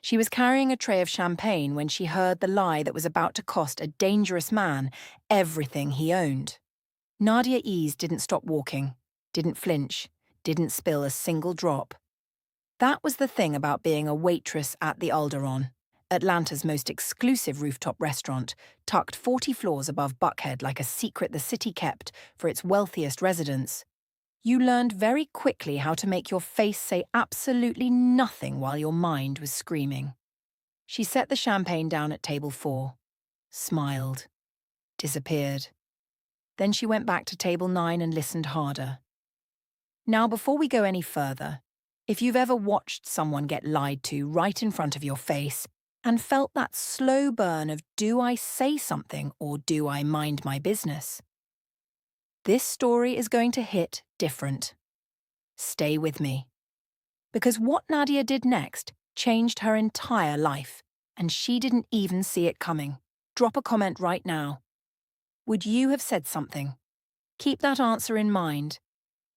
She was carrying a tray of champagne when she heard the lie that was about to cost a dangerous man everything he owned. Nadia Eze didn't stop walking, didn't flinch, didn't spill a single drop. That was the thing about being a waitress at the Alderon, Atlanta's most exclusive rooftop restaurant, tucked 40 floors above Buckhead like a secret the city kept for its wealthiest residents. You learned very quickly how to make your face say absolutely nothing while your mind was screaming. She set the champagne down at table 4, smiled, disappeared. Then she went back to table 9 and listened harder. Now, before we go any further, if you've ever watched someone get lied to right in front of your face and felt that slow burn of do I say something or do I mind my business? This story is going to hit different. Stay with me. Because what Nadia did next changed her entire life, and she didn't even see it coming. Drop a comment right now. Would you have said something? Keep that answer in mind,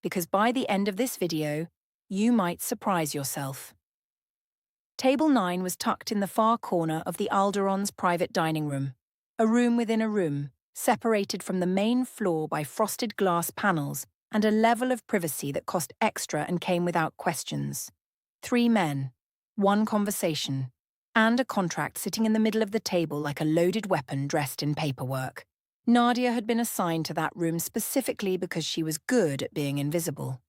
because by the end of this video, you might surprise yourself. Table 9 was tucked in the far corner of the Alderon's private dining room, a room within a room, separated from the main floor by frosted glass panels and a level of privacy that cost extra and came without questions. 3 men, 1 conversation, and a contract sitting in the middle of the table like a loaded weapon dressed in paperwork. Nadia had been assigned to that room specifically because she was good at being invisible.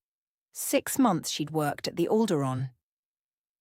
6 months she'd worked at the Alderon.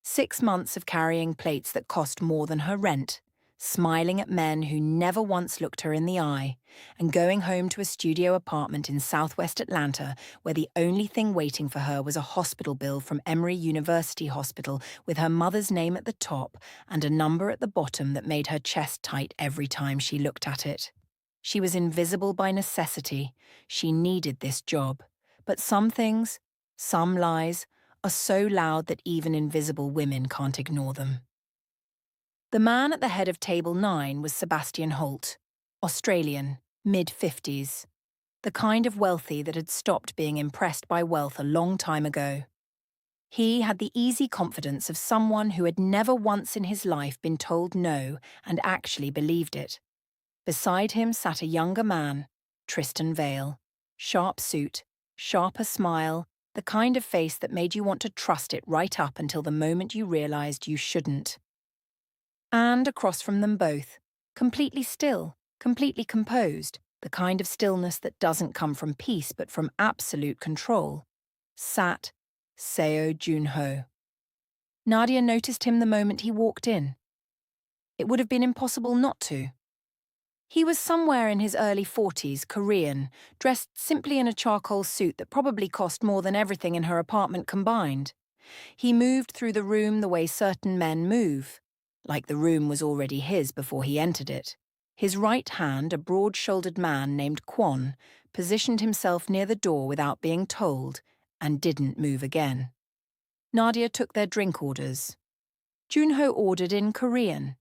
6 months of carrying plates that cost more than her rent, smiling at men who never once looked her in the eye, and going home to a studio apartment in southwest Atlanta where the only thing waiting for her was a hospital bill from Emory University Hospital with her mother's name at the top and a number at the bottom that made her chest tight every time she looked at it. She was invisible by necessity. She needed this job. But some things, some lies, are so loud that even invisible women can't ignore them. The man at the head of table 9 was Sebastian Holt, Australian, mid-50s, the kind of wealthy that had stopped being impressed by wealth a long time ago. He had the easy confidence of someone who had never once in his life been told no and actually believed it. Beside him sat a younger man, Tristan Vale, sharp suit, sharper smile, the kind of face that made you want to trust it right up until the moment you realized you shouldn't. And across from them both, completely still, completely composed, the kind of stillness that doesn't come from peace but from absolute control, sat Seo Junho. Nadia noticed him the moment he walked in. It would have been impossible not to. He was somewhere in his early 40s, Korean, dressed simply in a charcoal suit that probably cost more than everything in her apartment combined. He moved through the room the way certain men move, like the room was already his before he entered it. His right hand, a broad-shouldered man named Kwon, positioned himself near the door without being told, and didn't move again. Nadia took their drink orders. Junho ordered in Korean.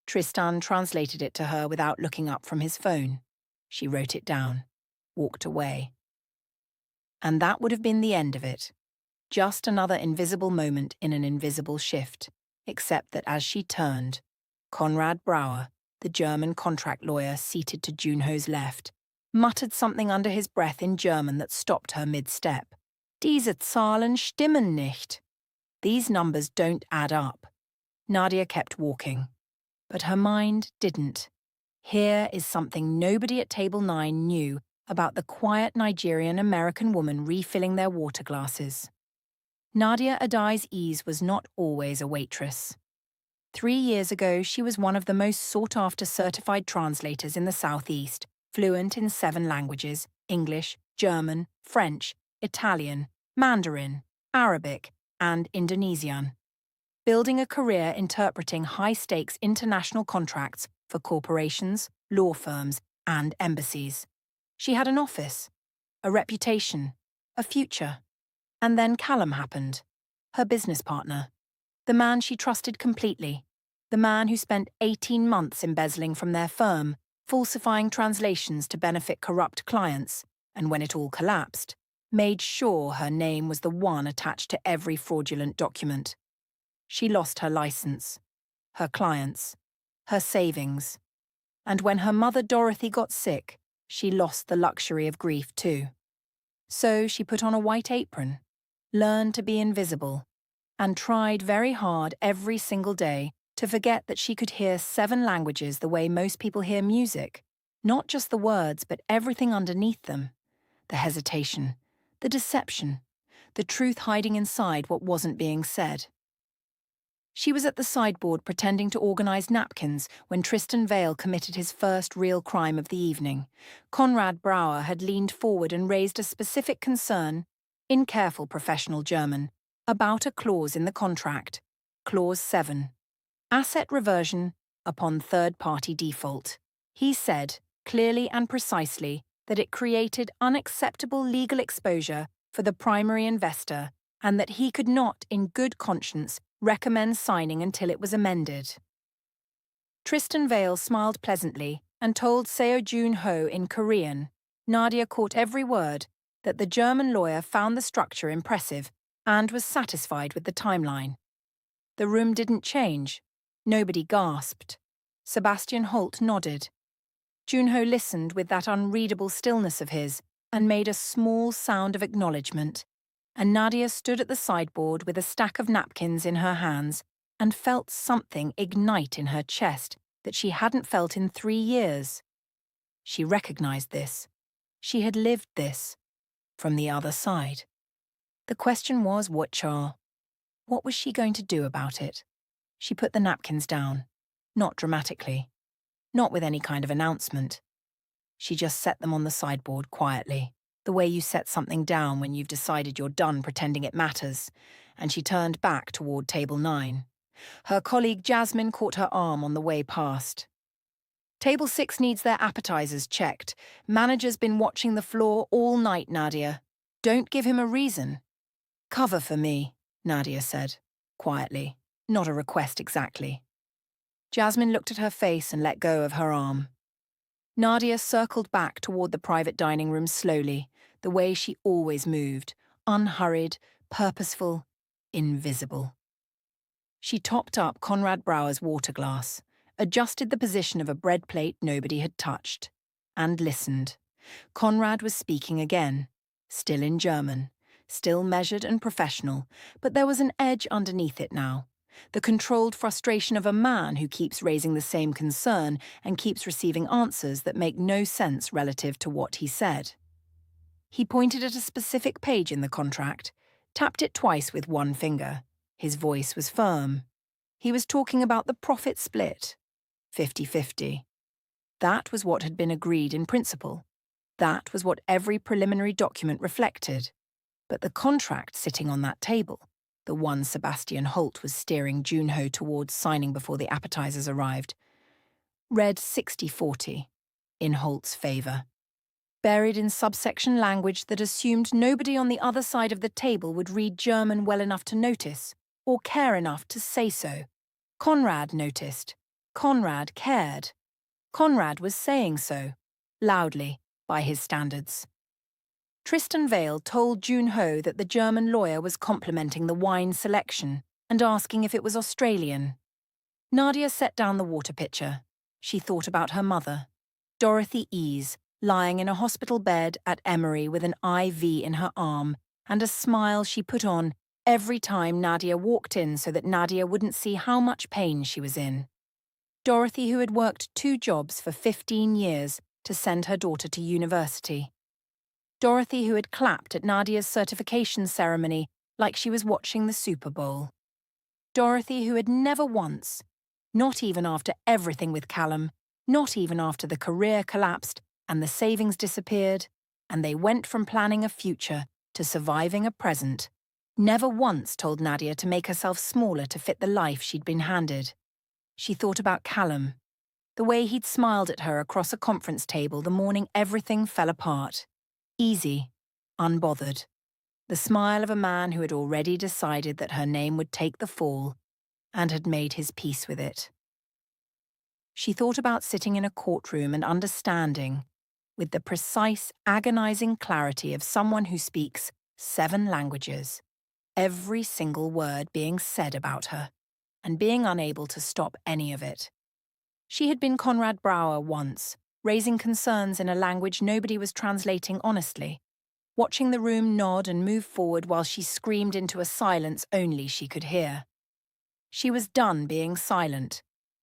Tristan translated it to her without looking up from his phone. She wrote it down, walked away. And that would have been the end of it. Just another invisible moment in an invisible shift, except that as she turned, Konrad Brauer, the German contract lawyer seated to Junho's left, muttered something under his breath in German that stopped her mid-step. Diese Zahlen stimmen nicht. These numbers don't add up. Nadia kept walking. But her mind didn't. Here is something nobody at table 9 knew about the quiet Nigerian-American woman refilling their water glasses. Nadia Eze was not always a waitress. 3 years ago, she was one of the most sought-after certified translators in the Southeast, fluent in 7 languages: English, German, French, Italian, Mandarin, Arabic, and Indonesian. Building a career interpreting high-stakes international contracts for corporations, law firms, and embassies. She had an office, a reputation, a future. And then Callum happened, her business partner, the man she trusted completely, the man who spent 18 months embezzling from their firm, falsifying translations to benefit corrupt clients, and when it all collapsed, made sure her name was the one attached to every fraudulent document. She lost her license, her clients, her savings. And when her mother Dorothy got sick, she lost the luxury of grief too. So she put on a white apron, learned to be invisible, and tried very hard every single day to forget that she could hear 7 languages the way most people hear music, not just the words but everything underneath them. The hesitation, the deception, the truth hiding inside what wasn't being said. She was at the sideboard pretending to organise napkins when Tristan Vale committed his first real crime of the evening. Conrad Brouwer had leaned forward and raised a specific concern, in careful professional German, about a clause in the contract. Clause 7. Asset reversion upon third-party default. He said, clearly and precisely, that it created unacceptable legal exposure for the primary investor and that he could not, in good conscience, recommend signing until it was amended. Tristan Vale smiled pleasantly and told Seo Jun-ho in Korean, Nadia caught every word, that the German lawyer found the structure impressive and was satisfied with the timeline. The room didn't change. Nobody gasped. Sebastian Holt nodded. Junho listened with that unreadable stillness of his and made a small sound of acknowledgement, and Nadia stood at the sideboard with a stack of napkins in her hands and felt something ignite in her chest that she hadn't felt in 3 years. She recognized this. She had lived this. From the other side. The question was what char? What was she going to do about it? She put the napkins down. Not dramatically. Not with any kind of announcement. She just set them on the sideboard quietly, the way you set something down when you've decided you're done pretending it matters, and she turned back toward table 9. Her colleague Jasmine caught her arm on the way past. Table 6 needs their appetizers checked. Manager's been watching the floor all night, Nadia. Don't give him a reason. Cover for me, Nadia said, quietly. Not a request exactly. Jasmine looked at her face and let go of her arm. Nadia circled back toward the private dining room slowly, the way she always moved, unhurried, purposeful, invisible. She topped up Conrad Brouwer's water glass, adjusted the position of a bread plate nobody had touched, and listened. Conrad was speaking again, still in German, still measured and professional, but there was an edge underneath it now. The controlled frustration of a man who keeps raising the same concern and keeps receiving answers that make no sense relative to what he said. He pointed at a specific page in the contract, tapped it twice with one finger. His voice was firm. He was talking about the profit split, 50-50. That was what had been agreed in principle. That was what every preliminary document reflected. But the contract sitting on that table, the one Sebastian Holt was steering Junho towards signing before the appetizers arrived, read 60-40 in Holt's favor. Buried in subsection language that assumed nobody on the other side of the table would read German well enough to notice, or care enough to say so. Conrad noticed. Conrad cared. Conrad was saying so, loudly, by his standards. Tristan Vale told Junho that the German lawyer was complimenting the wine selection and asking if it was Australian. Nadia set down the water pitcher. She thought about her mother, Dorothy Eze, lying in a hospital bed at Emory with an IV in her arm and a smile she put on every time Nadia walked in so that Nadia wouldn't see how much pain she was in. Dorothy, who had worked 2 jobs for 15 years to send her daughter to university. Dorothy, who had clapped at Nadia's certification ceremony like she was watching the Super Bowl. Dorothy, who had never once, not even after everything with Callum, not even after the career collapsed and the savings disappeared, and they went from planning a future to surviving a present, never once told Nadia to make herself smaller to fit the life she'd been handed. She thought about Callum, the way he'd smiled at her across a conference table the morning everything fell apart. Easy, unbothered. The smile of a man who had already decided that her name would take the fall and had made his peace with it. She thought about sitting in a courtroom and understanding, with the precise, agonizing clarity of someone who speaks 7 languages, every single word being said about her, and being unable to stop any of it. She had been Conrad Brower once, raising concerns in a language nobody was translating honestly, watching the room nod and move forward while she screamed into a silence only she could hear. She was done being silent.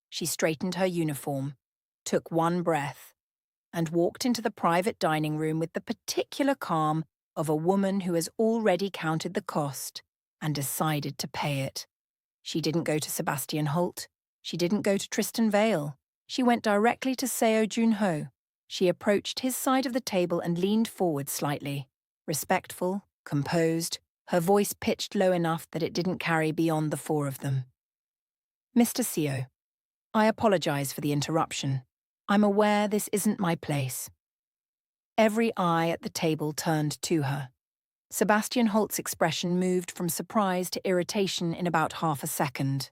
She straightened her uniform, took one breath, and walked into the private dining room with the particular calm of a woman who has already counted the cost and decided to pay it. She didn't go to Sebastian Holt. She didn't go to Tristan Vale. She went directly to Seo Junho. She approached his side of the table and leaned forward slightly. Respectful, composed, her voice pitched low enough that it didn't carry beyond the four of them. Mr. Seo, I apologize for the interruption. I'm aware this isn't my place. Every eye at the table turned to her. Sebastian Holt's expression moved from surprise to irritation in about half a second.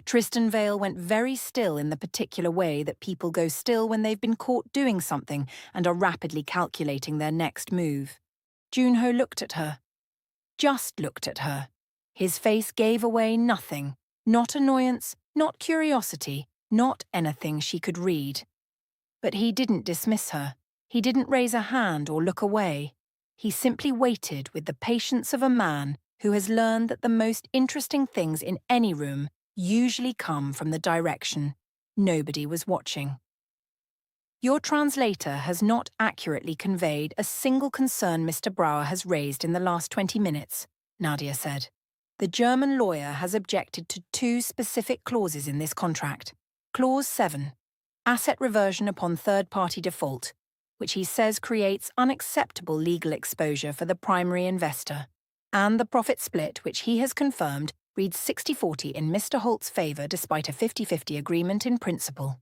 Tristan Vale went very still in the particular way that people go still when they've been caught doing something and are rapidly calculating their next move. Junho looked at her. Just looked at her. His face gave away nothing. Not annoyance, not curiosity, not anything she could read. But he didn't dismiss her. He didn't raise a hand or look away. He simply waited with the patience of a man who has learned that the most interesting things in any room usually come from the direction nobody was watching. Your translator has not accurately conveyed a single concern Mr. Brower has raised in the last 20 minutes, Nadia said. The German lawyer has objected to 2 specific clauses in this contract. Clause 7, asset reversion upon third-party default, which he says creates unacceptable legal exposure for the primary investor, and the profit split, which he has confirmed reads 60-40 in Mr. Holt's favour despite a 50-50 agreement in principle.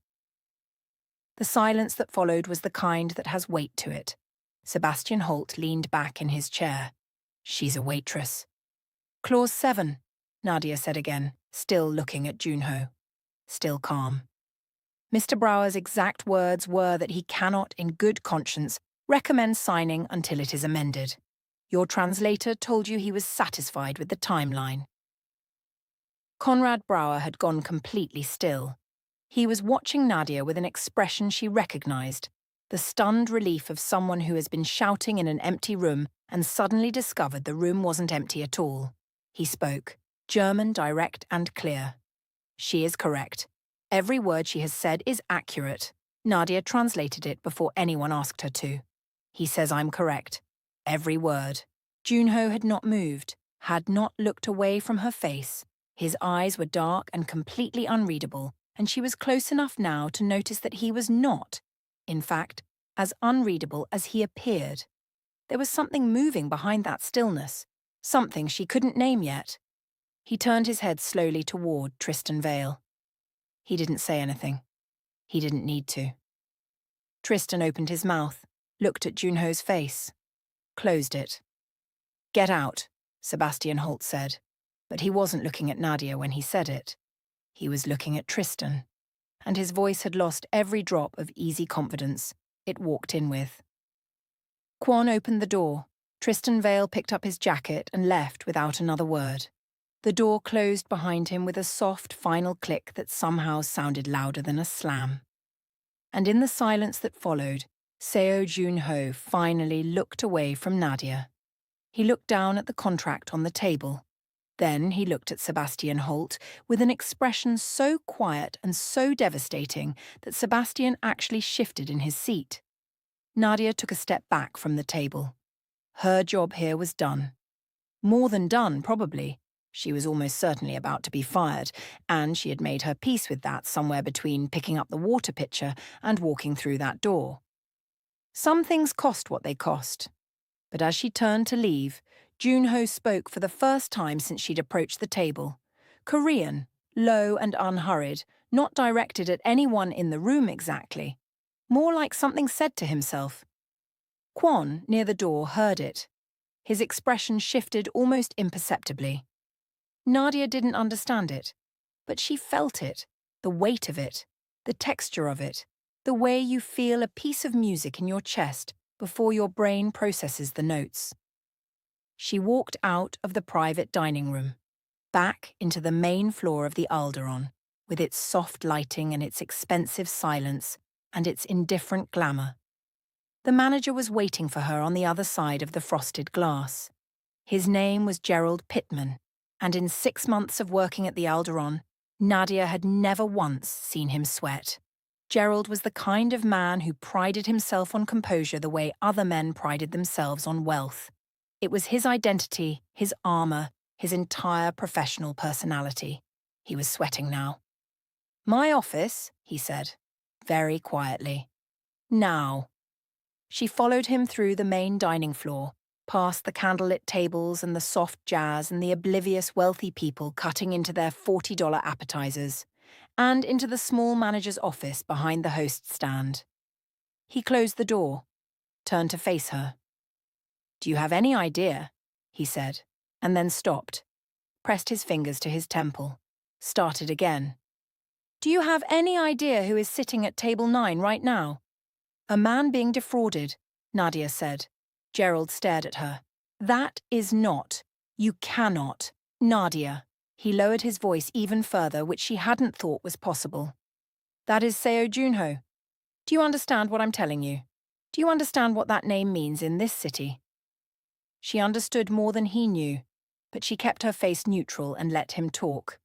The silence that followed was the kind that has weight to it. Sebastian Holt leaned back in his chair. She's a waitress. Clause 7, Nadia said again, still looking at Junho. Still calm. Mr. Brower's exact words were that he cannot, in good conscience, recommend signing until it is amended. Your translator told you he was satisfied with the timeline. Conrad Brower had gone completely still. He was watching Nadia with an expression she recognized, the stunned relief of someone who has been shouting in an empty room and suddenly discovered the room wasn't empty at all. He spoke, German, direct and clear. She is correct. Every word she has said is accurate. Nadia translated it before anyone asked her to. He says I'm correct. Every word. Junho had not moved, had not looked away from her face. His eyes were dark and completely unreadable, and she was close enough now to notice that he was not, in fact, as unreadable as he appeared. There was something moving behind that stillness, something she couldn't name yet. He turned his head slowly toward Tristan Vale. He didn't say anything. He didn't need to. Tristan opened his mouth, looked at Junho's face, closed it. Get out, Sebastian Holt said, but he wasn't looking at Nadia when he said it. He was looking at Tristan, and his voice had lost every drop of easy confidence it walked in with. Kwon opened the door. Tristan Vale picked up his jacket and left without another word. The door closed behind him with a soft final click that somehow sounded louder than a slam. And in the silence that followed, Seo Junho finally looked away from Nadia. He looked down at the contract on the table. Then he looked at Sebastian Holt with an expression so quiet and so devastating that Sebastian actually shifted in his seat. Nadia took a step back from the table. Her job here was done. More than done, probably. She was almost certainly about to be fired, and she had made her peace with that somewhere between picking up the water pitcher and walking through that door. Some things cost what they cost. But as she turned to leave, Junho spoke for the first time since she'd approached the table. Korean, low and unhurried, not directed at anyone in the room exactly. More like something said to himself. Kwon, near the door, heard it. His expression shifted almost imperceptibly. Nadia didn't understand it, but she felt it, the weight of it, the texture of it, the way you feel a piece of music in your chest before your brain processes the notes. She walked out of the private dining room. back into the main floor of the Alderon, with its soft lighting and its expensive silence and its indifferent glamour. The manager was waiting for her on the other side of the frosted glass. His name was Gerald Pittman, and in 6 months of working at the Alderon, Nadia had never once seen him sweat. Gerald was the kind of man who prided himself on composure the way other men prided themselves on wealth. It was his identity, his armor, his entire professional personality. He was sweating now. "My office," he said, very quietly. "Now." She followed him through the main dining floor, past the candlelit tables and the soft jazz and the oblivious wealthy people cutting into their $40 appetizers, and into the small manager's office behind the host's stand. He closed the door, turned to face her. "Do you have any idea?" he said, and then stopped, pressed his fingers to his temple, started again. "Do you have any idea who is sitting at table 9 right now?" "A man being defrauded," Nadia said. Gerald stared at her. "That is not. You cannot. Nadia." He lowered his voice even further, which she hadn't thought was possible. "That is Seo Junho. Do you understand what I'm telling you? Do you understand what that name means in this city?" She understood more than he knew, but she kept her face neutral and let him talk.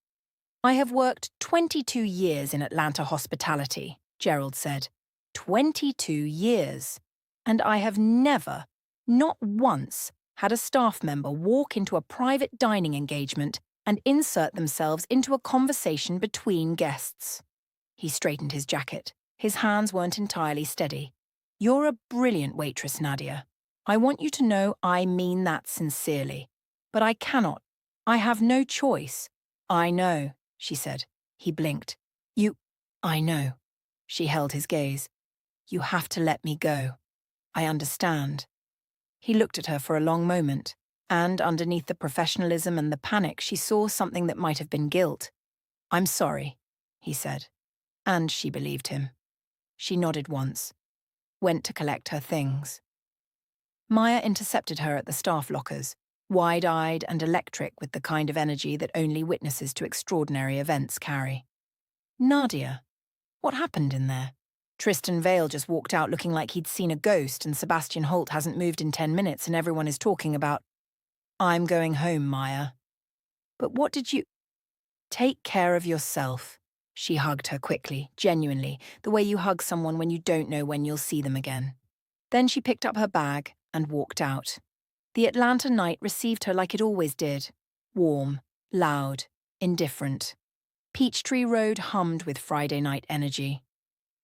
"I have worked 22 years in Atlanta hospitality," Gerald said. 22 years. And I have never, not once, had a staff member walk into a private dining engagement and insert themselves into a conversation between guests. He straightened his jacket. His hands weren't entirely steady. "You're a brilliant waitress, Nadia. I want you to know I mean that sincerely. But I cannot. I have no choice." "I know," she said. He blinked. "I know." She held his gaze. "You have to let me go. I understand." He looked at her for a long moment, and underneath the professionalism and the panic she saw something that might have been guilt. "I'm sorry," he said. And she believed him. She nodded once, went to collect her things. Maya intercepted her at the staff lockers, wide-eyed and electric with the kind of energy that only witnesses to extraordinary events carry. "Nadia, what happened in there? Tristan Vale just walked out looking like he'd seen a ghost, and Sebastian Holt hasn't moved in 10 minutes and everyone is talking about—" "I'm going home, Maya." "But what did you—" "Take care of yourself." She hugged her quickly, genuinely, the way you hug someone when you don't know when you'll see them again. Then she picked up her bag and walked out. The Atlanta night received her like it always did. Warm, loud, indifferent. Peachtree Road hummed with Friday night energy.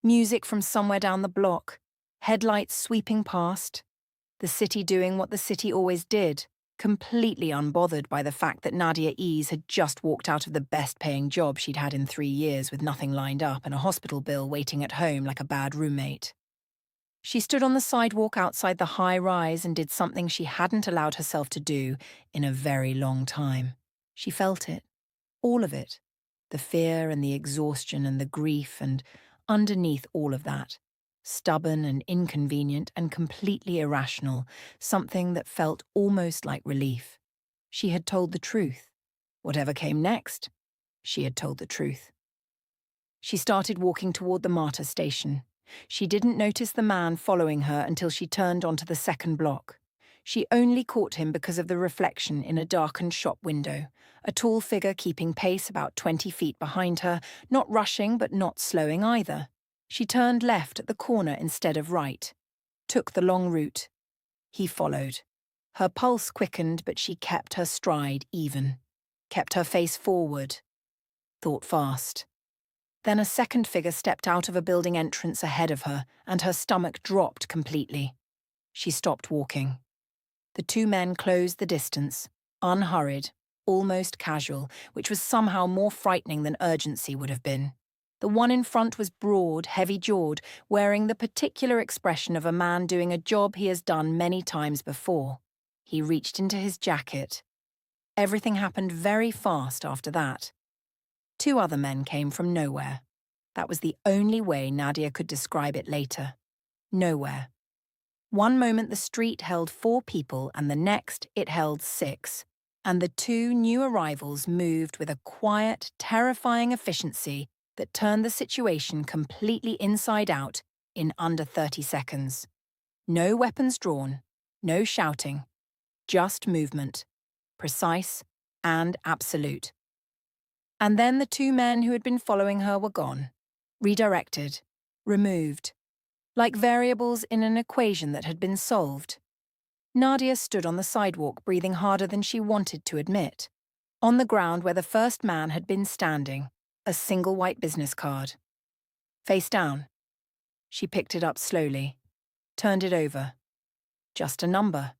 Music from somewhere down the block, headlights sweeping past. The city doing what the city always did, completely unbothered by the fact that Nadia Eze had just walked out of the best-paying job she'd had in 3 years with nothing lined up and a hospital bill waiting at home like a bad roommate. She stood on the sidewalk outside the high-rise and did something she hadn't allowed herself to do in a very long time. She felt it, all of it, the fear and the exhaustion and the grief, and underneath all of that, stubborn and inconvenient and completely irrational, something that felt almost like relief. She had told the truth. Whatever came next, she had told the truth. She started walking toward the MARTA station. She didn't notice the man following her until she turned onto the second block. She only caught him because of the reflection in a darkened shop window, a tall figure keeping pace about 20 feet behind her, not rushing but not slowing either. She turned left at the corner instead of right, took the long route. He followed. Her pulse quickened, but she kept her stride even, kept her face forward, thought fast. Then a second figure stepped out of a building entrance ahead of her, and her stomach dropped completely. She stopped walking. The two men closed the distance, unhurried, almost casual, which was somehow more frightening than urgency would have been. The one in front was broad, heavy-jawed, wearing the particular expression of a man doing a job he has done many times before. He reached into his jacket. Everything happened very fast after that. 2 other men came from nowhere. That was the only way Nadia could describe it later. Nowhere. One moment the street held 4 people and the next it held 6. and the two new arrivals moved with a quiet, terrifying efficiency that turned the situation completely inside out in under 30 seconds. No weapons drawn, no shouting, just movement, precise and absolute. And then the two men who had been following her were gone, redirected, removed, like variables in an equation that had been solved. Nadia stood on the sidewalk, breathing harder than she wanted to admit. On the ground where the first man had been standing, a single white business card. Face down. She picked it up slowly, turned it over. Just a number.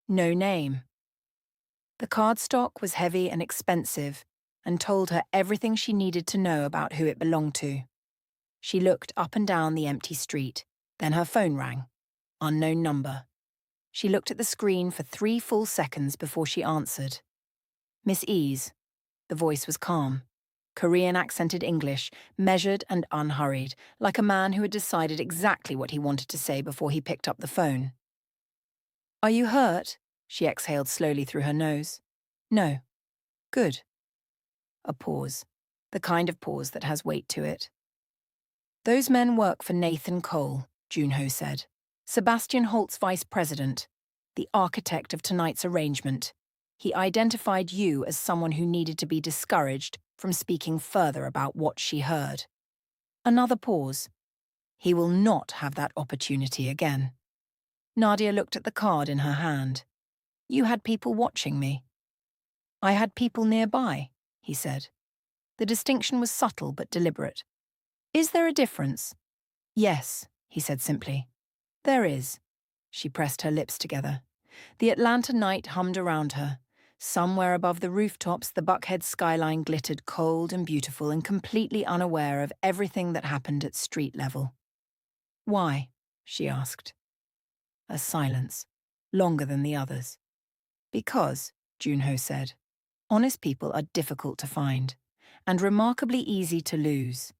No name. The cardstock was heavy and expensive and told her everything she needed to know about who it belonged to. She looked up and down the empty street. Then her phone rang. Unknown number. She looked at the screen for 3 full seconds before she answered. Miss Eze. The voice was calm. Korean-accented English, measured and unhurried, like a man who had decided exactly what he wanted to say before he picked up the phone. Are you hurt? She exhaled slowly through her nose. No. Good. A pause. The kind of pause that has weight to it. Those men work for Nathan Cole, Junho said. Sebastian Holt's vice president, the architect of tonight's arrangement. He identified you as someone who needed to be discouraged from speaking further about what she heard. Another pause. He will not have that opportunity again. Nadia looked at the card in her hand. You had people watching me. I had people nearby, he said. The distinction was subtle but deliberate. Is there a difference? Yes, he said simply. There is. She pressed her lips together. The Atlanta night hummed around her. Somewhere above the rooftops, the Buckhead skyline glittered cold and beautiful and completely unaware of everything that happened at street level. Why? She asked. A silence, longer than the others. Because, Junho said, honest people are difficult to find, and remarkably easy to lose.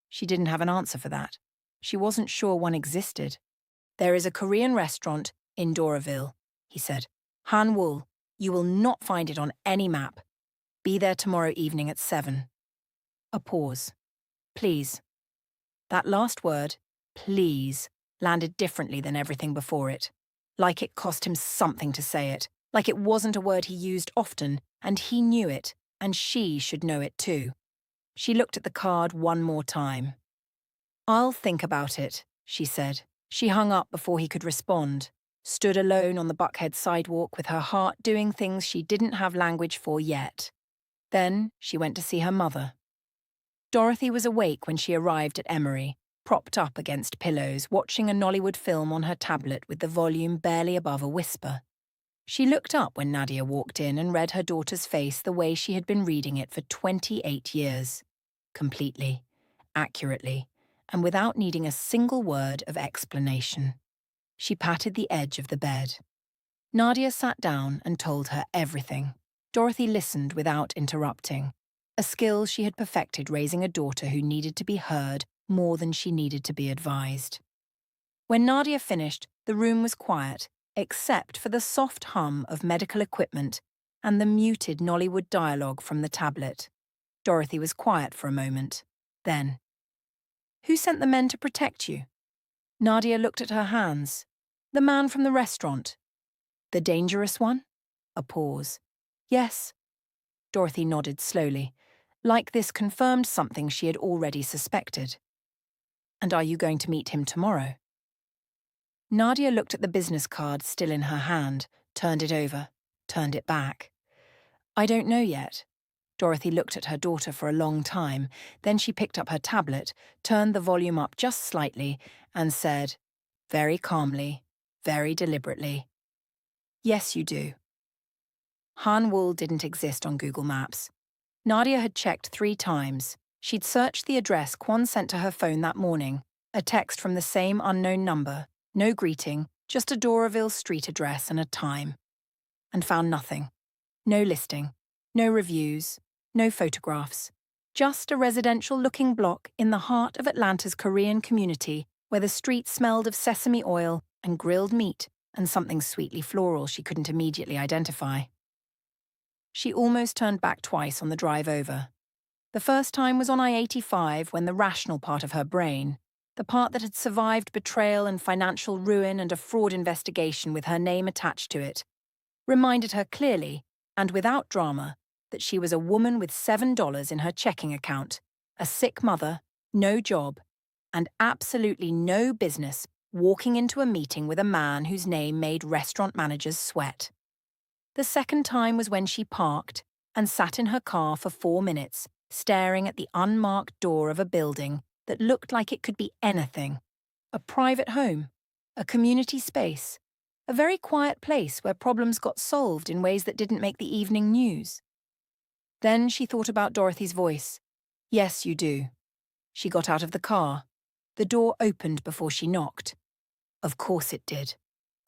She didn't have an answer for that. She wasn't sure one existed. There is a Korean restaurant in Doraville, he said. Hanwoo. You will not find it on any map. Be there tomorrow evening at 7. A pause. Please. That last word, please, landed differently than everything before it. Like it cost him something to say it. Like it wasn't a word he used often, and he knew it, and she should know it too. She looked at the card one more time. I'll think about it, she said. She hung up before he could respond, stood alone on the Buckhead sidewalk with her heart doing things she didn't have language for yet. Then she went to see her mother. Dorothy was awake when she arrived at Emory, propped up against pillows, watching a Nollywood film on her tablet with the volume barely above a whisper. She looked up when Nadia walked in and read her daughter's face the way she had been reading it for 28 years. Completely, accurately, and without needing a single word of explanation. She patted the edge of the bed. Nadia sat down and told her everything. Dorothy listened without interrupting, a skill she had perfected raising a daughter who needed to be heard more than she needed to be advised. When Nadia finished, the room was quiet, except for the soft hum of medical equipment and the muted Nollywood dialogue from the tablet. Dorothy was quiet for a moment. Then, who sent the men to protect you? Nadia looked at her hands. The man from the restaurant. The dangerous one? A pause. Yes. Dorothy nodded slowly, like this confirmed something she had already suspected. And are you going to meet him tomorrow? Nadia looked at the business card still in her hand, turned it over, turned it back. I don't know yet. Dorothy looked at her daughter for a long time, then she picked up her tablet, turned the volume up just slightly, and said, very calmly, very deliberately, yes, you do. Hanwoo didn't exist on Google Maps. Nadia had checked 3 times. She'd searched the address Kwon sent to her phone that morning, a text from the same unknown number, no greeting, just a Doraville street address and a time. And found nothing. No listing, no reviews, no photographs. Just a residential-looking block in the heart of Atlanta's Korean community where the street smelled of sesame oil and grilled meat and something sweetly floral she couldn't immediately identify. She almost turned back twice on the drive over. The first time was on I-85 when the rational part of her brain, the part that had survived betrayal and financial ruin and a fraud investigation with her name attached to it, reminded her clearly, and without drama, that she was a woman with $7 in her checking account, a sick mother, no job, and absolutely no business walking into a meeting with a man whose name made restaurant managers sweat. The second time was when she parked and sat in her car for 4 minutes, staring at the unmarked door of a building that looked like it could be anything. A private home, a community space, a very quiet place where problems got solved in ways that didn't make the evening news. Then she thought about Dorothy's voice. Yes, you do. She got out of the car. The door opened before she knocked. Of course it did.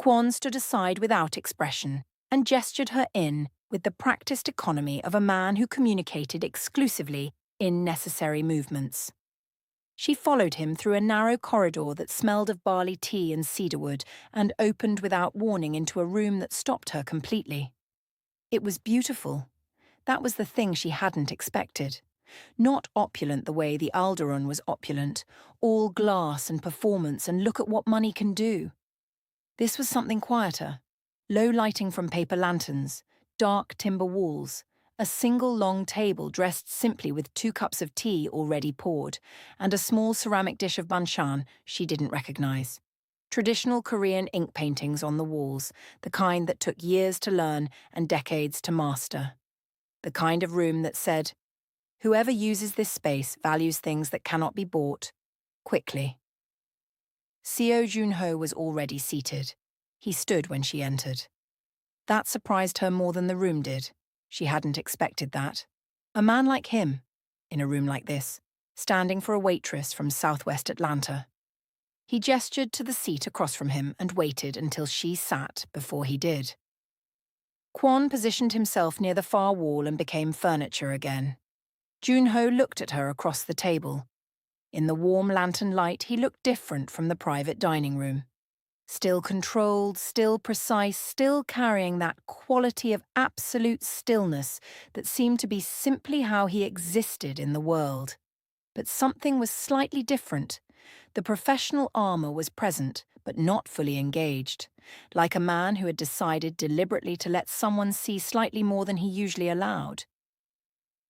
Kwon stood aside without expression and gestured her in with the practiced economy of a man who communicated exclusively in necessary movements. She followed him through a narrow corridor that smelled of barley tea and cedarwood and opened without warning into a room that stopped her completely. It was beautiful. That was the thing she hadn't expected. Not opulent the way the Alderaan was opulent, all glass and performance and look at what money can do. This was something quieter. Low lighting from paper lanterns, dark timber walls, a single long table dressed simply with 2 cups of tea already poured, and a small ceramic dish of banchan she didn't recognize. Traditional Korean ink paintings on the walls, the kind that took years to learn and decades to master. The kind of room that said, whoever uses this space values things that cannot be bought, quickly. Seo Junho was already seated. He stood when she entered. That surprised her more than the room did. She hadn't expected that. A man like him, in a room like this, standing for a waitress from southwest Atlanta. He gestured to the seat across from him and waited until she sat before he did. Kwon positioned himself near the far wall and became furniture again. Junho looked at her across the table. In the warm lantern light, he looked different from the private dining room. Still controlled, still precise, still carrying that quality of absolute stillness that seemed to be simply how he existed in the world. But something was slightly different. The professional armor was present, but not fully engaged, like a man who had decided deliberately to let someone see slightly more than he usually allowed.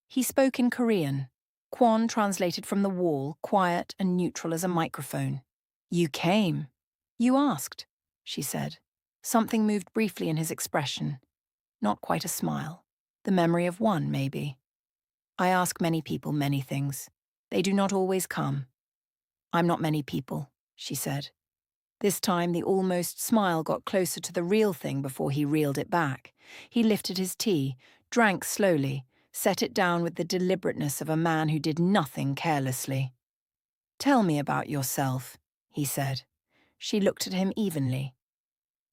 He spoke in Korean. Kwon translated from the wall, quiet and neutral as a microphone. You came. You asked, she said. Something moved briefly in his expression. Not quite a smile. The memory of one, maybe. I ask many people many things. They do not always come. I'm not many people, she said. This time the almost smile got closer to the real thing before he reeled it back. He lifted his tea, drank slowly, set it down with the deliberateness of a man who did nothing carelessly. Tell me about yourself, he said. She looked at him evenly.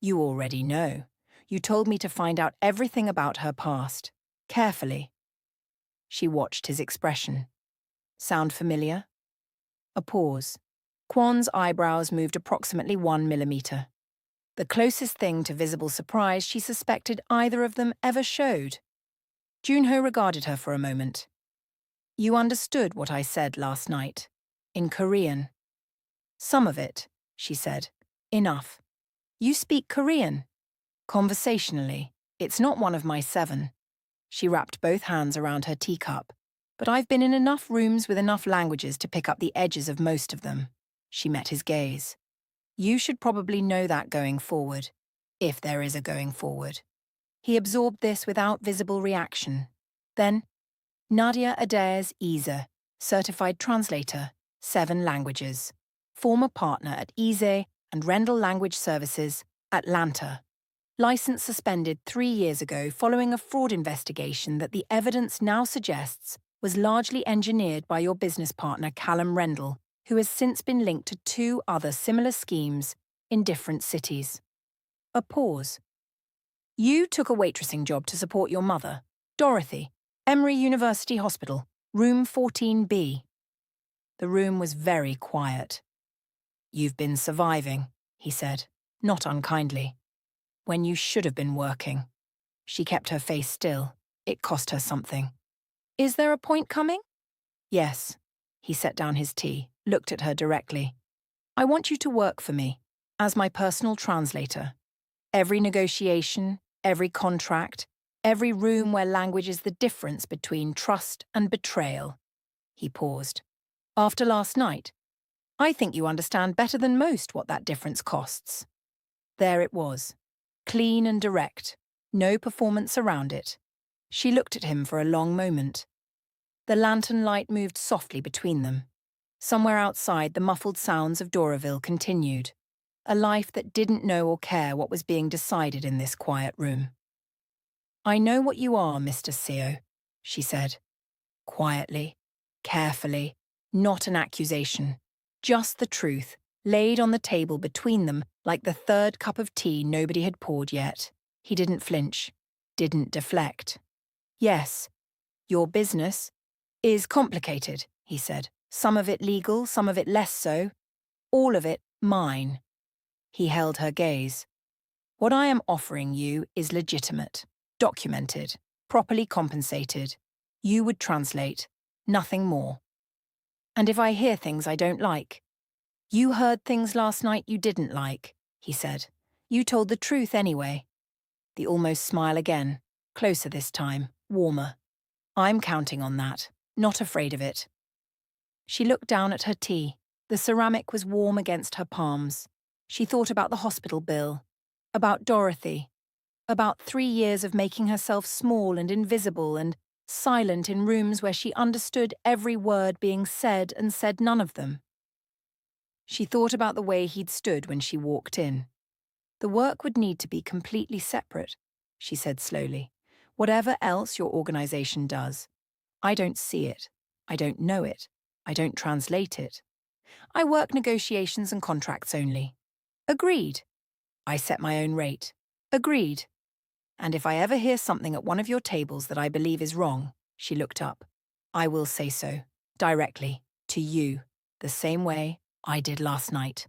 You already know. You told me to find out everything about her past, carefully. She watched his expression. Sound familiar? A pause. Kwon's eyebrows moved approximately 1 millimeter. The closest thing to visible surprise she suspected either of them ever showed. Junho regarded her for a moment. You understood what I said last night, in Korean. Some of it, she said. Enough. You speak Korean. Conversationally, it's not one of my 7. She wrapped both hands around her teacup. But I've been in enough rooms with enough languages to pick up the edges of most of them. She met his gaze. You should probably know that going forward, if there is a going forward. He absorbed this without visible reaction. Then, Nadia Eze, certified translator, 7 languages, former partner at Eze and Rendell Language Services, Atlanta. License suspended 3 years ago following a fraud investigation that the evidence now suggests was largely engineered by your business partner Callum Rendell, who has since been linked to 2 other similar schemes in different cities. A pause. You took a waitressing job to support your mother, Dorothy, Emory University Hospital, room 14B. The room was very quiet. You've been surviving, he said, not unkindly. When you should have been working. She kept her face still. It cost her something. Is there a point coming? Yes. He set down his tea, looked at her directly. I want you to work for me, as my personal translator. Every negotiation, every contract, every room where language is the difference between trust and betrayal. He paused. After last night, I think you understand better than most what that difference costs. There it was, clean and direct, no performance around it. She looked at him for a long moment. The lantern light moved softly between them. Somewhere outside, the muffled sounds of Doraville continued, a life that didn't know or care what was being decided in this quiet room. I know what you are, Mr. Seo, she said. Quietly, carefully, not an accusation, just the truth, laid on the table between them like the third cup of tea nobody had poured yet. He didn't flinch, didn't deflect. Yes, your business is complicated, he said. Some of it legal, some of it less so. All of it mine. He held her gaze. What I am offering you is legitimate, documented, properly compensated. You would translate, nothing more. And if I hear things I don't like? You heard things last night you didn't like, he said. You told the truth anyway. The almost smile again, closer this time, warmer. I'm counting on that, not afraid of it. She looked down at her tea. The ceramic was warm against her palms. She thought about the hospital bill, about Dorothy, about 3 years of making herself small and invisible and silent in rooms where she understood every word being said and said none of them. She thought about the way he'd stood when she walked in. The work would need to be completely separate, she said slowly. Whatever else your organization does, I don't see it. I don't know it. I don't translate it. I work negotiations and contracts only. Agreed. I set my own rate. Agreed. And if I ever hear something at one of your tables that I believe is wrong, she looked up, I will say so, directly, to you, the same way I did last night.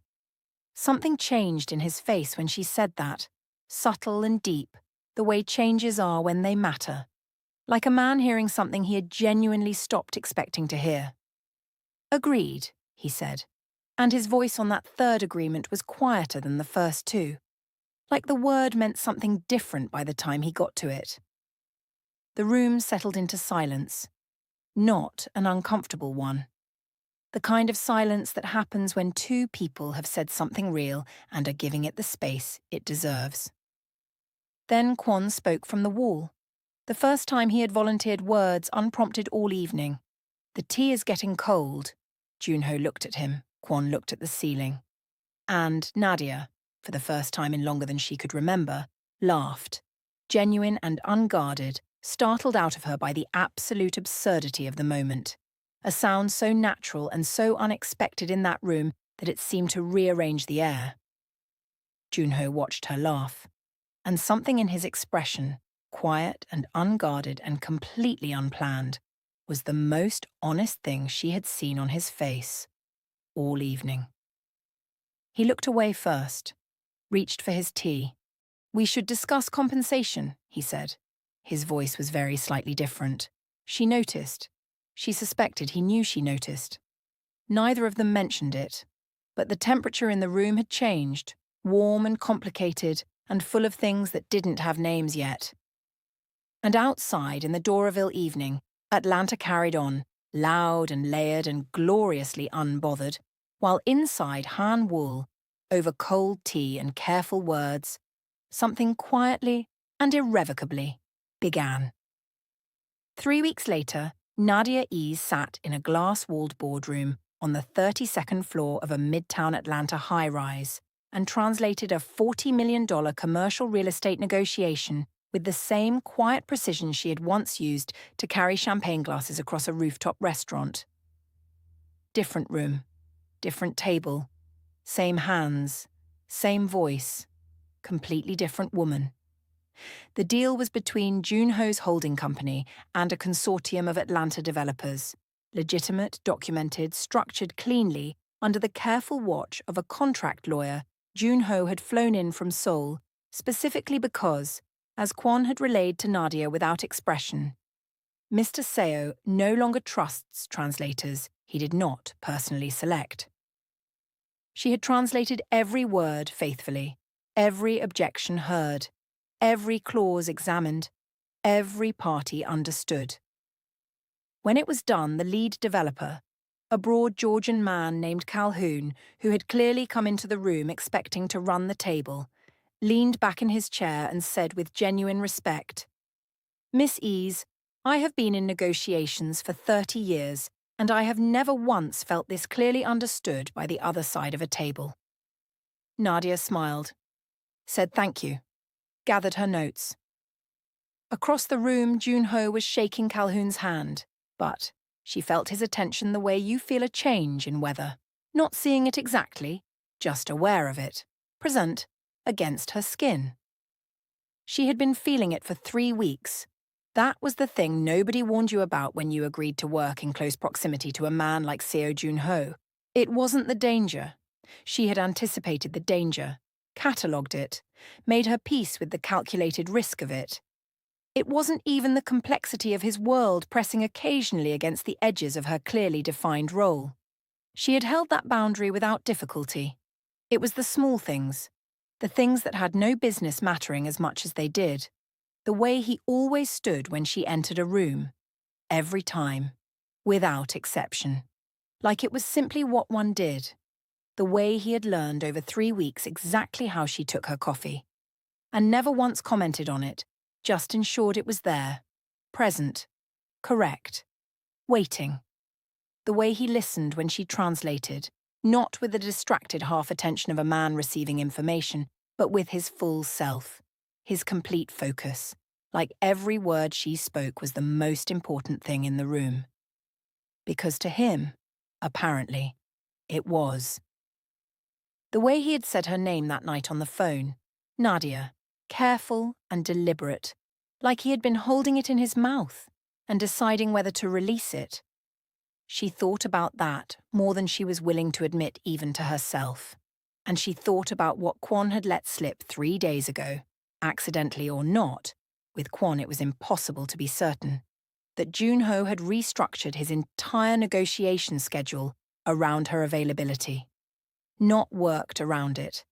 Something changed in his face when she said that, subtle and deep, the way changes are when they matter. Like a man hearing something he had genuinely stopped expecting to hear. Agreed, he said, and his voice on that third agreement was quieter than the first two. Like the word meant something different by the time he got to it. The room settled into silence, not an uncomfortable one. The kind of silence that happens when two people have said something real and are giving it the space it deserves. Then Kwon spoke from the wall. The first time he had volunteered words unprompted all evening. The tea is getting cold. Junho looked at him. Kwon looked at the ceiling. And Nadia, for the first time in longer than she could remember, laughed, genuine and unguarded, startled out of her by the absolute absurdity of the moment. A sound so natural and so unexpected in that room that it seemed to rearrange the air. Junho watched her laugh, and something in his expression, quiet and unguarded and completely unplanned, was the most honest thing she had seen on his face all evening. He looked away first, reached for his tea. We should discuss compensation, he said. His voice was very slightly different. She noticed. She suspected he knew she noticed. Neither of them mentioned it, but the temperature in the room had changed, warm and complicated and full of things that didn't have names yet. And outside, in the Doraville evening, Atlanta carried on, loud and layered and gloriously unbothered, while inside Han Wool, over cold tea and careful words, something quietly and irrevocably began. 3 weeks later, Nadia Eze sat in a glass-walled boardroom on the 32nd floor of a midtown Atlanta high-rise and translated a $40 million commercial real estate negotiation with the same quiet precision she had once used to carry champagne glasses across a rooftop restaurant. Different room, different table, same hands, same voice, completely different woman. The deal was between Junho's holding company and a consortium of Atlanta developers, legitimate, documented, structured cleanly under the careful watch of a contract lawyer Junho had flown in from Seoul, specifically because, As Kwon had relayed to Nadia without expression, Mr. Seo no longer trusts translators he did not personally select. She had translated every word faithfully, every objection heard, every clause examined, every party understood. When it was done, the lead developer, a broad Georgian man named Calhoun, who had clearly come into the room expecting to run the table, leaned back in his chair and said with genuine respect, "Miss Eze, I have been in negotiations for 30 years, and I have never once felt this clearly understood by the other side of a table." Nadia smiled, said thank you, gathered her notes. Across the room, Junho was shaking Calhoun's hand, but she felt his attention the way you feel a change in weather, not seeing it exactly, just aware of it, present, against her skin. She had been feeling it for 3 weeks. That was the thing nobody warned you about when you agreed to work in close proximity to a man like Seo Junho. It wasn't the danger. She had anticipated the danger, catalogued it, made her peace with the calculated risk of it. It wasn't even the complexity of his world pressing occasionally against the edges of her clearly defined role. She had held that boundary without difficulty. It was the small things, the things that had no business mattering as much as they did. The way he always stood when she entered a room, every time, without exception. Like it was simply what one did. The way he had learned over 3 weeks exactly how she took her coffee. And never once commented on it, just ensured it was there, present, correct, waiting. The way he listened when she translated, not with the distracted half-attention of a man receiving information, but with his full self, his complete focus, like every word she spoke was the most important thing in the room. Because to him, apparently, it was. The way he had said her name that night on the phone, Nadia, careful and deliberate, like he had been holding it in his mouth and deciding whether to release it. She thought about that more than she was willing to admit even to herself. And she thought about what Kwon had let slip 3 days ago, accidentally or not. With Kwon it was impossible to be certain, that Junho had restructured his entire negotiation schedule around her availability. Not worked around it.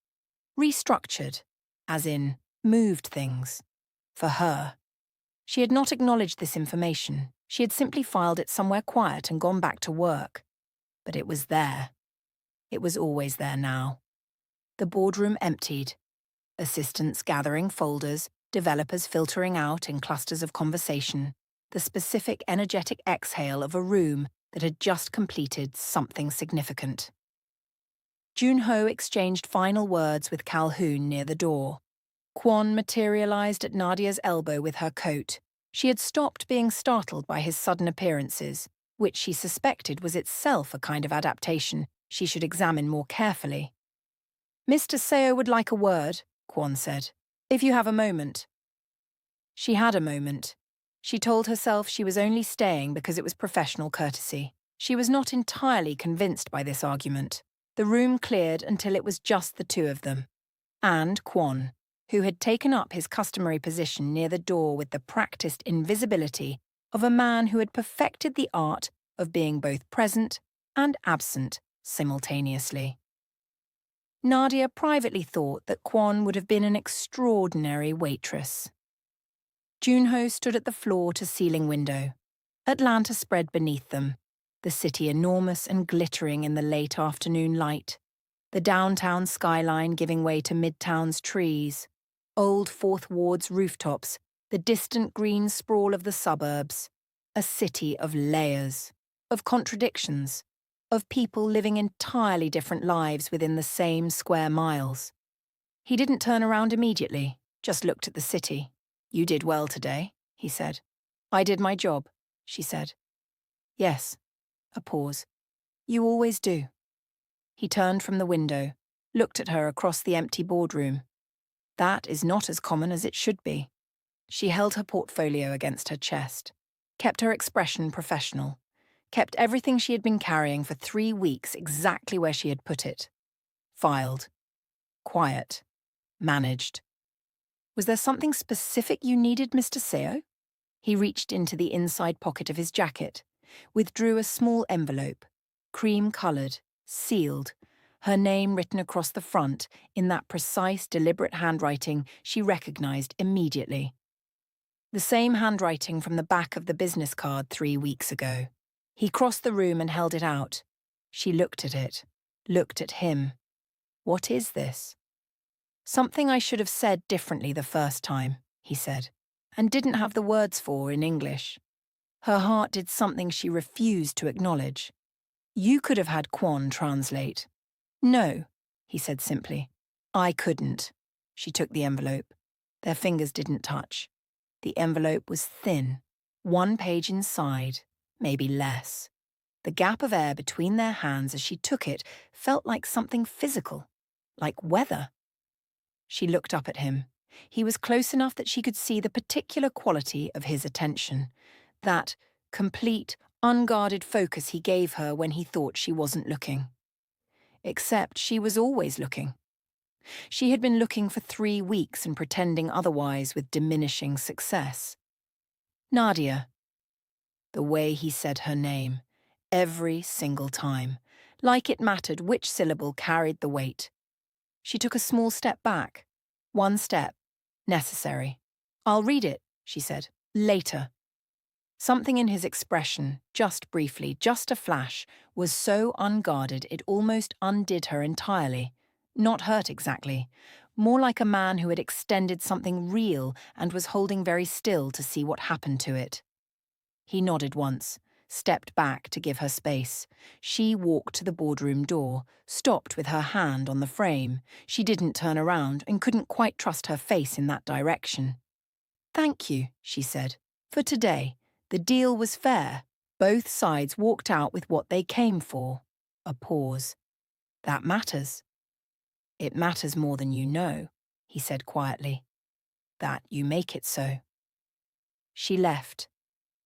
Restructured, as in moved things. For her. She had not acknowledged this information. She had simply filed it somewhere quiet and gone back to work. But it was there. It was always there now. The boardroom emptied. Assistants gathering folders, developers filtering out in clusters of conversation, the specific energetic exhale of a room that had just completed something significant. Junho exchanged final words with Calhoun near the door. Kwon materialized at Nadia's elbow with her coat. She had stopped being startled by his sudden appearances, which she suspected was itself a kind of adaptation she should examine more carefully. "Mr. Seo would like a word," Kwon said, "if you have a moment." She had a moment. She told herself she was only staying because it was professional courtesy. She was not entirely convinced by this argument. The room cleared until it was just the two of them. And Kwon, who had taken up his customary position near the door with the practiced invisibility of a man who had perfected the art of being both present and absent simultaneously. Nadia privately thought that Kwon would have been an extraordinary waitress. Junho stood at the floor-to-ceiling window. Atlanta spread beneath them, the city enormous and glittering in the late afternoon light, the downtown skyline giving way to Midtown's trees, old Fourth Ward's rooftops, the distant green sprawl of the suburbs, a city of layers, of contradictions, of people living entirely different lives within the same square miles. He didn't turn around immediately, just looked at the city. "You did well today," he said. "I did my job," she said. "Yes." A pause. "You always do." He turned from the window, looked at her across the empty boardroom. That is not as common as it should be. She held her portfolio against her chest, kept her expression professional, kept everything she had been carrying for 3 weeks exactly where she had put it. Filed. Quiet. Managed. Was there something specific you needed, Mr. Seo? He reached into the inside pocket of his jacket, withdrew a small envelope, cream-coloured, sealed, her name written across the front in that precise, deliberate handwriting she recognised immediately. The same handwriting from the back of the business card 3 weeks ago. He crossed the room and held it out. She looked at it, looked at him. What is this? Something I should have said differently the first time, he said, and didn't have the words for in English. Her heart did something she refused to acknowledge. You could have had Kwon translate. No, he said simply. I couldn't. She took the envelope. Their fingers didn't touch. The envelope was thin, 1 page inside, maybe less. The gap of air between their hands as she took it felt like something physical, like weather. She looked up at him. He was close enough that she could see the particular quality of his attention, that complete, unguarded focus he gave her when he thought she wasn't looking. Except she was always looking. She had been looking for 3 weeks and pretending otherwise with diminishing success. Nadia. The way he said her name, every single time, like it mattered which syllable carried the weight. She took a small step back. 1 step. Necessary. I'll read it, she said. Later. Something in his expression, just briefly, just a flash, was so unguarded it almost undid her entirely. Not hurt exactly. More like a man who had extended something real and was holding very still to see what happened to it. He nodded once, stepped back to give her space. She walked to the boardroom door, stopped with her hand on the frame. She didn't turn around and couldn't quite trust her face in that direction. Thank you, she said. For today, the deal was fair. Both sides walked out with what they came for. A pause. That matters. It matters more than you know, he said quietly. That you make it so. She left.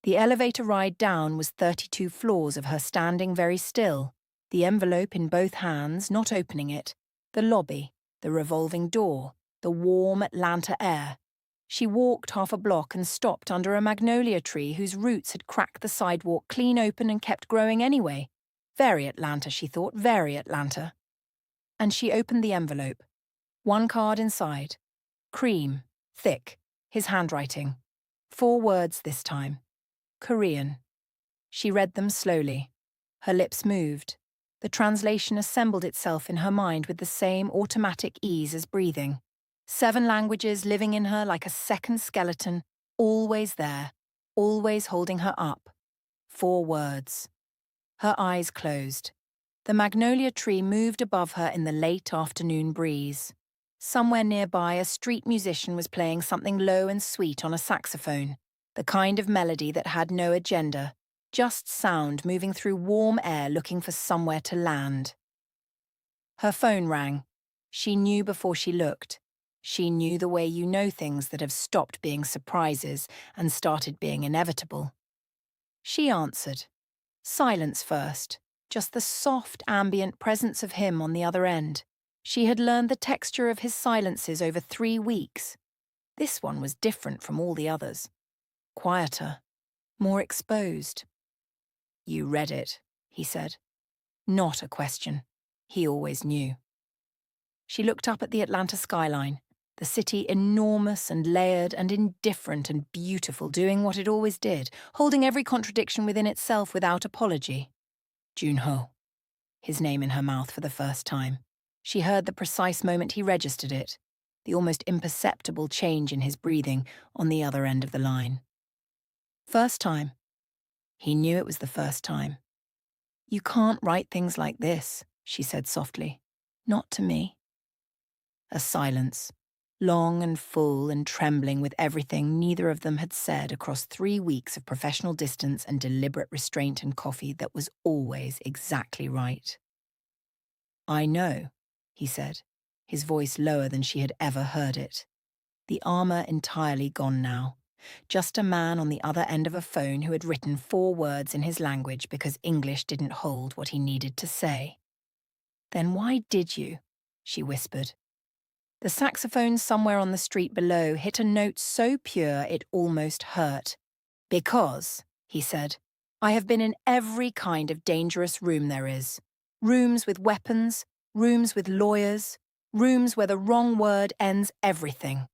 The elevator ride down was 32 floors of her standing very still, the envelope in both hands, not opening it, the lobby, the revolving door, the warm Atlanta air. She walked half a block and stopped under a magnolia tree whose roots had cracked the sidewalk clean open and kept growing anyway. Very Atlanta, she thought, very Atlanta. And she opened the envelope. 1 card inside. Cream, thick, his handwriting. 4 words this time. Korean. She read them slowly. Her lips moved. The translation assembled itself in her mind with the same automatic ease as breathing. 7 languages living in her like a second skeleton, always there, always holding her up. 4 words. Her eyes closed. The magnolia tree moved above her in the late afternoon breeze. Somewhere nearby, a street musician was playing something low and sweet on a saxophone, the kind of melody that had no agenda, just sound moving through warm air looking for somewhere to land. Her phone rang. She knew before she looked. She knew the way you know things that have stopped being surprises and started being inevitable. She answered. Silence first, just the soft, ambient presence of him on the other end. She had learned the texture of his silences over 3 weeks. This one was different from all the others. Quieter, more exposed. You read it, he said. Not a question. He always knew. She looked up at the Atlanta skyline, the city enormous and layered and indifferent and beautiful, doing what it always did, holding every contradiction within itself without apology. Junho. His name in her mouth for the first time. She heard the precise moment he registered it, the almost imperceptible change in his breathing on the other end of the line. First time. He knew it was the first time. You can't write things like this, she said softly. Not to me. A silence, long and full and trembling with everything neither of them had said across 3 weeks of professional distance and deliberate restraint and coffee that was always exactly right. I know, he said, his voice lower than she had ever heard it. The armor entirely gone now. Just a man on the other end of a phone who had written 4 words in his language because English didn't hold what he needed to say. Then why did you? She whispered. The saxophone somewhere on the street below hit a note so pure it almost hurt. "Because," he said, "I have been in every kind of dangerous room there is. Rooms with weapons, rooms with lawyers, rooms where the wrong word ends everything."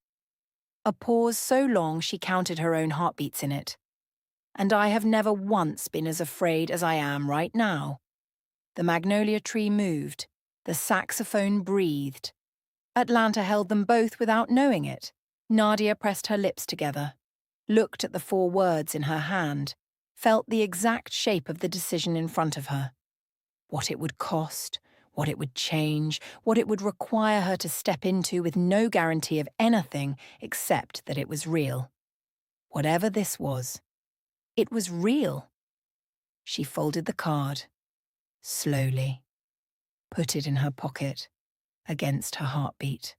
A pause so long she counted her own heartbeats in it. "And I have never once been as afraid as I am right now." The magnolia tree moved. The saxophone breathed. Atlanta held them both without knowing it. Nadia pressed her lips together, looked at the 4 words in her hand, felt the exact shape of the decision in front of her. What it would cost, what it would change, what it would require her to step into with no guarantee of anything except that it was real. Whatever this was, it was real. She folded the card, slowly, put it in her pocket, against her heartbeat.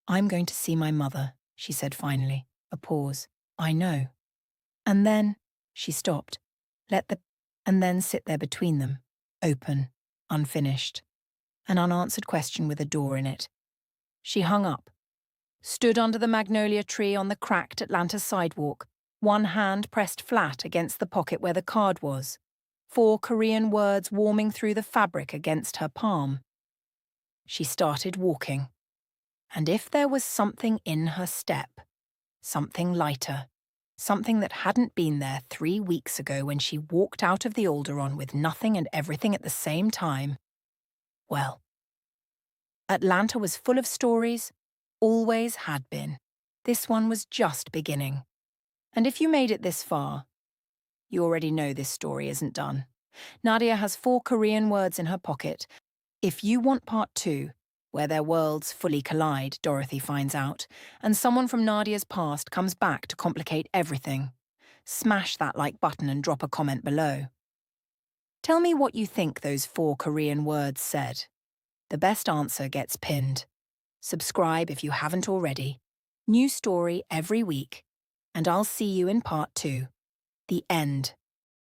"I'm going to see my mother," she said finally. A pause. "I know." And then she stopped, and then sit there between them, open, unfinished, an unanswered question with a door in it. She hung up, stood under the magnolia tree on the cracked Atlanta sidewalk, one hand pressed flat against the pocket where the card was, 4 Korean words warming through the fabric against her palm. She started walking. And if there was something in her step, something lighter, something that hadn't been there 3 weeks ago when she walked out of the Alderon with nothing and everything at the same time, well, Atlanta was full of stories, always had been. This one was just beginning. And if you made it this far, you already know this story isn't done. Nadia has 4 Korean words in her pocket. If you want part 2, where their worlds fully collide, Dorothy finds out, and someone from Nadia's past comes back to complicate everything, smash that like button and drop a comment below. Tell me what you think those 4 Korean words said. The best answer gets pinned. Subscribe if you haven't already. New story every week. And I'll see you in part 2. The end.